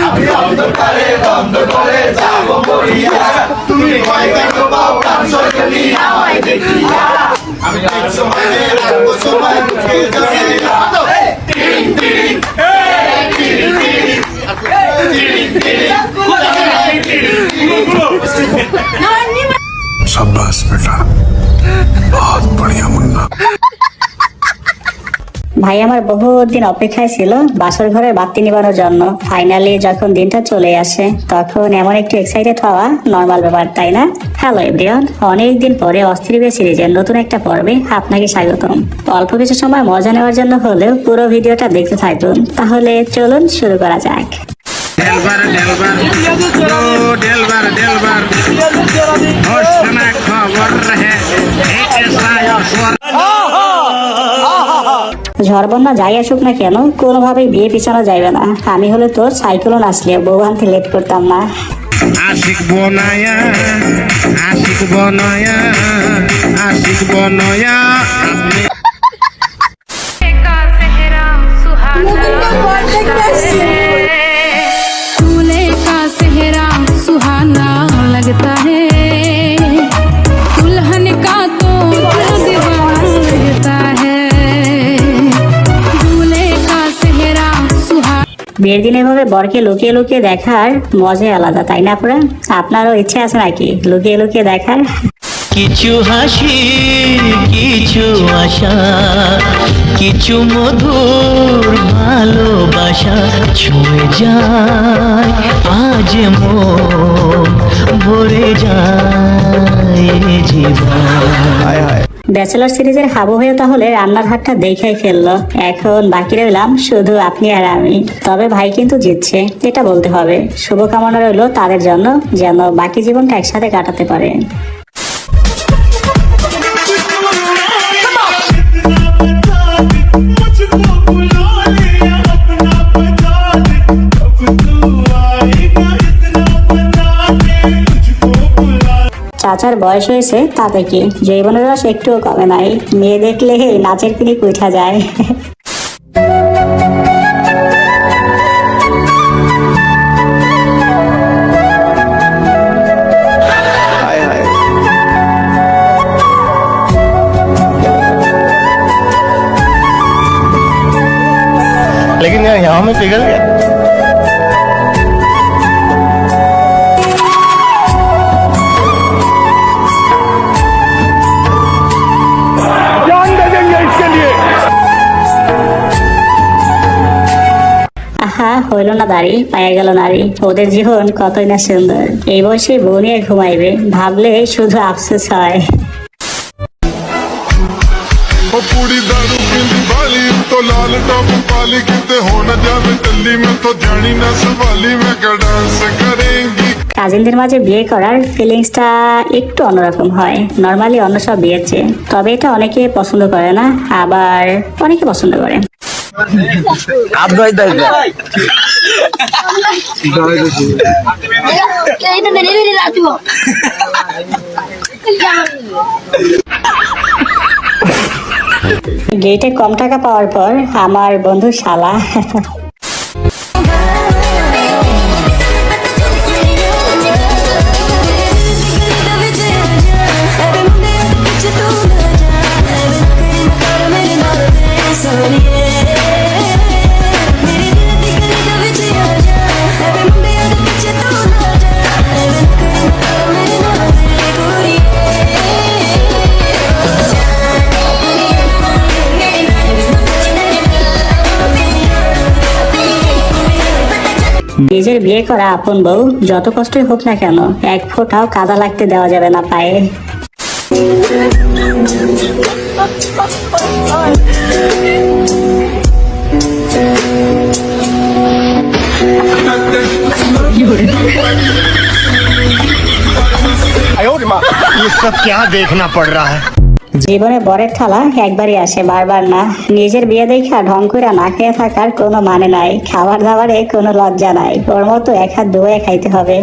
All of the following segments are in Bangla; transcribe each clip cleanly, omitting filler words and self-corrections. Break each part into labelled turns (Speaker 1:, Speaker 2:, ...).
Speaker 1: আমি অন্ধকারে বন্ধ করে যাব মরিয়া, তুমি ভয় কেন পাও প্রাণ সজনী আমায় দেখিয়া, আমি তার সময় রাখবো সময় বুকে জড়িয়া। টিং টিং টিং টিং।
Speaker 2: शाबाश बेटा, बहुत बढ़िया मुन्ना।
Speaker 3: ভাই আমার বহুত দিন অপেক্ষায় ছিল বাসর ঘরের বাতি নিবানোর জন্য। ফাইনালি যখন দিনটা চলে আসে তখন এমন একটু এক্সাইটেড হওয়া নর্মাল ব্যাপার, তাই না? হ্যালো এভরিওয়ান, অনেকদিন পরে অস্থির সিরিজের নতুন একটা পর্বে আপনাকে স্বাগতম। অল্প কিছু সময় মজা নেওয়ার জন্য হলেও পুরো ভিডিওটা দেখতে থাকুন। তাহলে চলুন শুরু করা যাক। ঝড় বন্যা যাই আসুক না কেন, কোনোভাবেই বিয়ে পিছানো যাবে না। আমি হলে তোর সাইকেলও আসলে বউ আনতে লেট করতাম না।
Speaker 4: আশিক বনায়া আশিক বনায়া আশিক বনায়া আপনি
Speaker 5: दूल्हे का सेहरा सुहाना लगता है, दुल्हन का तो दिल दीवाना लगता है, दूल्हे का सेहरा सुहाना।
Speaker 3: বিয়ের দিন এভাবে বরকে লুকিয়ে লুকিয়ে দেখার মজাই আলাদা, তাই না? পুরা আপনারও ইচ্ছে আছে নাকি লুকিয়ে লুকিয়ে দেখার?
Speaker 6: কিছু হাসি, কিছু আশা, কিছু মধুর ভালোবাসা ছুঁয়ে যায় আজ মন ভরে যায় জীবন।
Speaker 3: ব্যাচেলর সিরিজের হাবু হয়ে তাহলে রান্নার হাতটা দেখাই ফেললো। এখন বাকি রইলাম শুধু আপনি আর আমি। তবে ভাই কিন্তু জিতছে, এটা বলতে হবে। শুভকামনা রইলো তাদের জন্য, যেন বাকি জীবনটা একসাথে কাটাতে পারে। চাচার বয়স হয়েছে তাতে কি, যৌবনের রস একটুও কমে নাই। মেয়ে দেখলে নাচের পিনিক উঠা যায়।
Speaker 4: लेकिन यार यहाँ में पिघल गया।
Speaker 3: আহা, হইল না দাড়ি পায়ে গেল নারী, ওদের জীবন কতই না সুন্দর। এই বয়সে বউ নিয়ে ঘুমাইবে, ভাবলে শুধু আফসোস হয়।
Speaker 2: पूरी दारू पींदी वाली तो लाल टॉप पाली किते हो न जावे दिल्ली में तो जानी ना सवाली में क्या डांस करेंगी।
Speaker 3: কাজিনদের মাঝে বিয়ে করার ফিলিংসটা একটু অন্যরকম হয় নর্মালি অন্য সব বিয়ের চেয়ে। তবে এটা অনেকে পছন্দ করে না, আবার অনেকে পছন্দ করে। গেটে কম টাকা পাওয়ার পর আমার বন্ধু শালা নিজের বিয়ে করা আপন বউ যত কষ্টই হোক না কেন, এক ফোঁটাও কাদা লাগতে দেওয়া যাবে না পায়ে।
Speaker 4: ये सब क्या देखना पड़ रहा है।
Speaker 3: জীবনে বরের থালা একবারই আসে, বারবার না। নিজের বিয়ে দেখা ঢং করে না খেয়ে থাকার কোনো মানে নাই। খাবার দাবারে কোনো লজ্জা নাই, ওর মতো এক হাত ধুয়ে খাইতে হবে।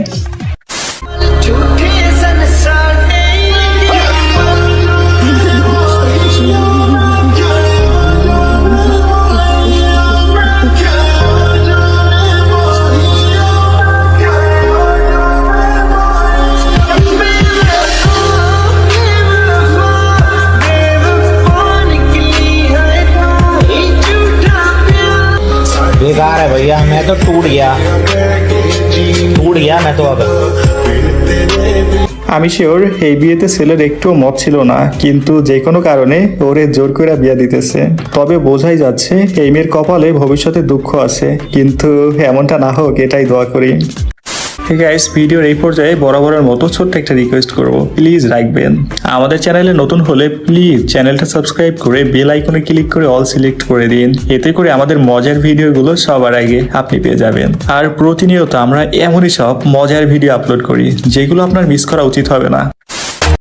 Speaker 4: मैं तो टूट गया मैं तो अब
Speaker 7: আমি শিওর এই বিয়েতে ছেলের একটুও মত ছিল না, কিন্তু যে কোনো কারণে ওরে জোর করে বিয়ে দিতেছে। তবে বোঝাই যাচ্ছে এই মেয়ের কপালে ভবিষ্যতে দুঃখ আছে, কিন্তু এমনটা না হোক এটাই দোয়া করি। গাইস, ভিডিওর এই পর্যায়ে বরাবরের মতো ছোট্ট একটা রিকোয়েস্ট করব, প্লিজ রাখবেন। আমাদের চ্যানেলে নতুন হলে প্লিজ চ্যানেলটা সাবস্ক্রাইব করে বেল আইকনে ক্লিক করে অল সিলেক্ট করে দিন। এতে করে আমাদের মজার ভিডিওগুলো সবার আগে আপনি পেয়ে যাবেন। আর প্রতিনিয়ত আমরা এমনই সব মজার ভিডিও আপলোড করি যেগুলো আপনার মিস করা উচিত হবে না।